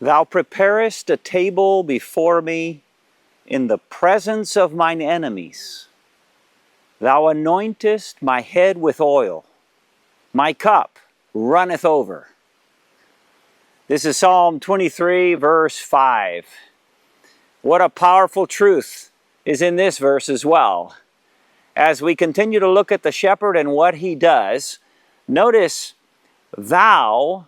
Thou preparest a table before me in the presence of mine enemies. Thou anointest my head with oil. My cup runneth over. This is Psalm 23, verse 5. What a powerful truth is in this verse as well. As we continue to look at the shepherd and what he does, notice, thou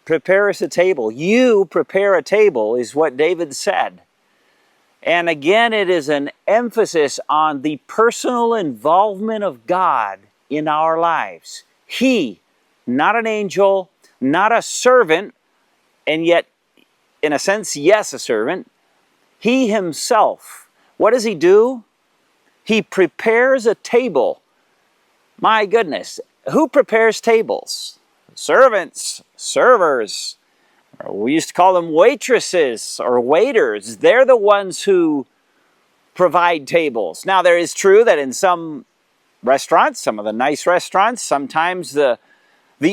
preparest a table. You prepare a table is what David said. And again, it is an emphasis on the personal involvement of God in our lives. He, not an angel, not a servant, and yet, in a sense, yes, a servant. He himself, what does he do? He prepares a table. My goodness, who prepares tables? Servants, servers. We used to call them waitresses or waiters. They're the ones who provide tables. Now, there is true that in some restaurants, some of the nice restaurants, sometimes the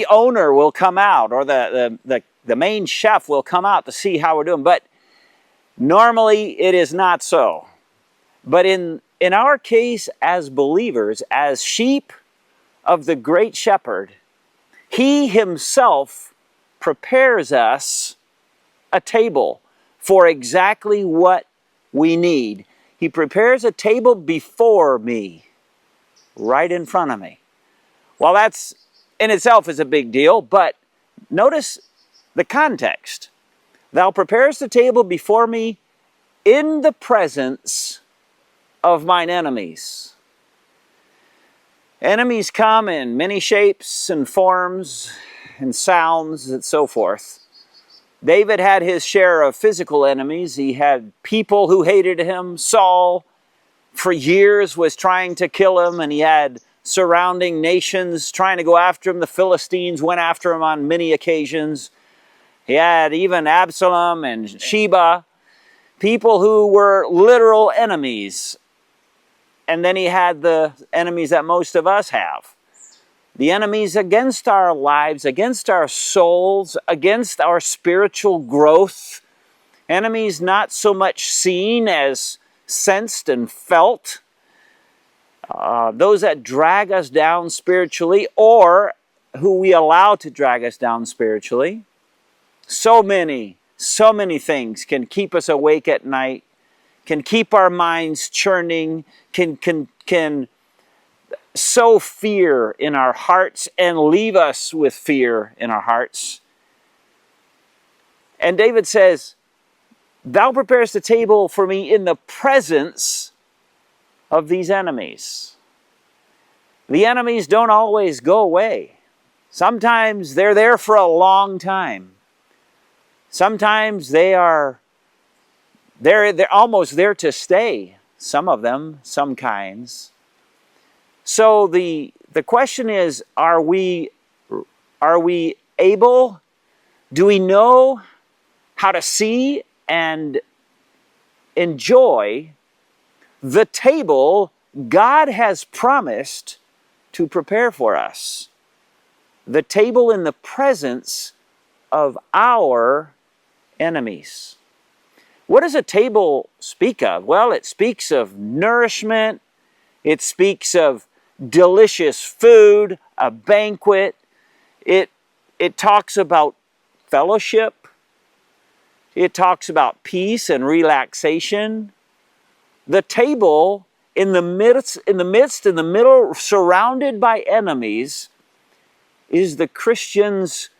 owner will come out, or the main chef will come out to see how we're doing. But normally, it is not so. But in our case, as believers, as sheep of the great shepherd, he himself prepares us a table for exactly what we need. He prepares a table before me, right in front of me. Well, that's in itself is a big deal, but notice the context. Thou preparest a table before me in the presence of mine enemies. Enemies come in many shapes and forms and sounds and so forth. David had his share of physical enemies. He had people who hated him. Saul, for years, was trying to kill him, and he had surrounding nations trying to go after him. The Philistines went after him on many occasions. He had even Absalom and Sheba, people who were literal enemies. And then he had the enemies that most of us have. The enemies against our lives, against our souls, against our spiritual growth. Enemies not so much seen as sensed and felt. Those that drag us down spiritually, or who we allow to drag us down spiritually. So many things can keep us awake at night, can keep our minds churning, can sow fear in our hearts and leave us with fear in our hearts. And David says, thou preparest a table for me in the presence of these enemies. The enemies don't always go away. Sometimes they're there for a long time. Sometimes they're almost there to stay. Some of them, some kinds. So the question is, are we able? Do we know how to see and enjoy the table God has promised to prepare for us? The table in the presence of our enemies. What does a table speak of? Well, it speaks of nourishment. It speaks of delicious food, a banquet. It talks about fellowship. It talks about peace and relaxation. The table in the middle, surrounded by enemies, is the Christian's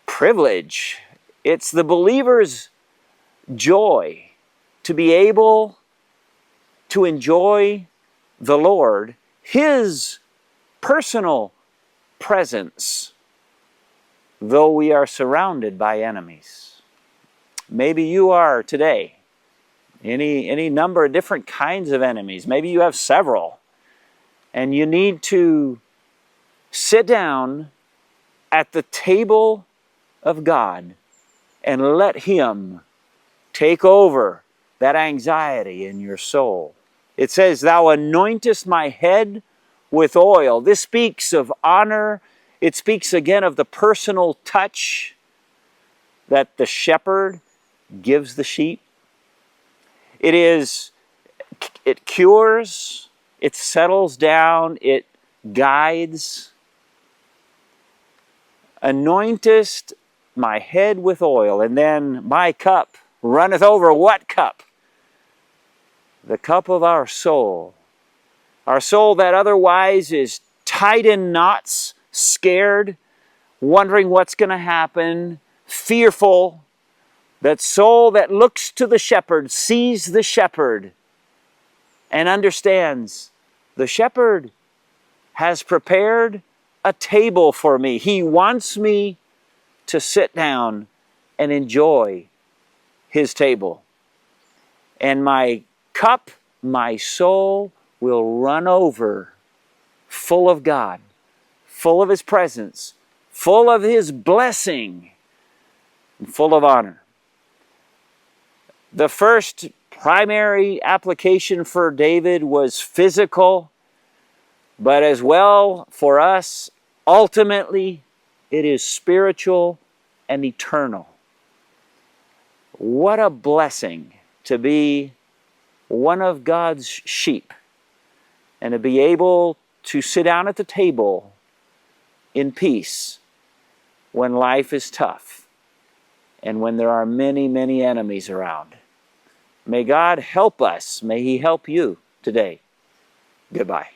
privilege. It's the believer's joy to be able to enjoy the Lord, His personal presence, though we are surrounded by enemies. Maybe you are today. Any number of different kinds of enemies. Maybe you have several. And you need to sit down at the table of God and let Him take over that anxiety in your soul. It says, thou anointest my head with oil. This speaks of honor. It speaks again of the personal touch that the shepherd gives the sheep. It cures, it settles down, it guides. Anointest my head with oil, and then my cup runneth over. What cup? The cup of our soul. Our soul that otherwise is tied in knots, scared, wondering what's going to happen, fearful. That soul that looks to the shepherd, sees the shepherd, and understands the shepherd has prepared a table for me. He wants me to sit down and enjoy his table. And my cup, my soul will run over, full of God, full of his presence, full of his blessing, and full of honor. The first primary application for David was physical, but as well for us, ultimately, it is spiritual and eternal. What a blessing to be one of God's sheep and to be able to sit down at the table in peace when life is tough and when there are many, many enemies around. May God help us. May he help you today. Goodbye.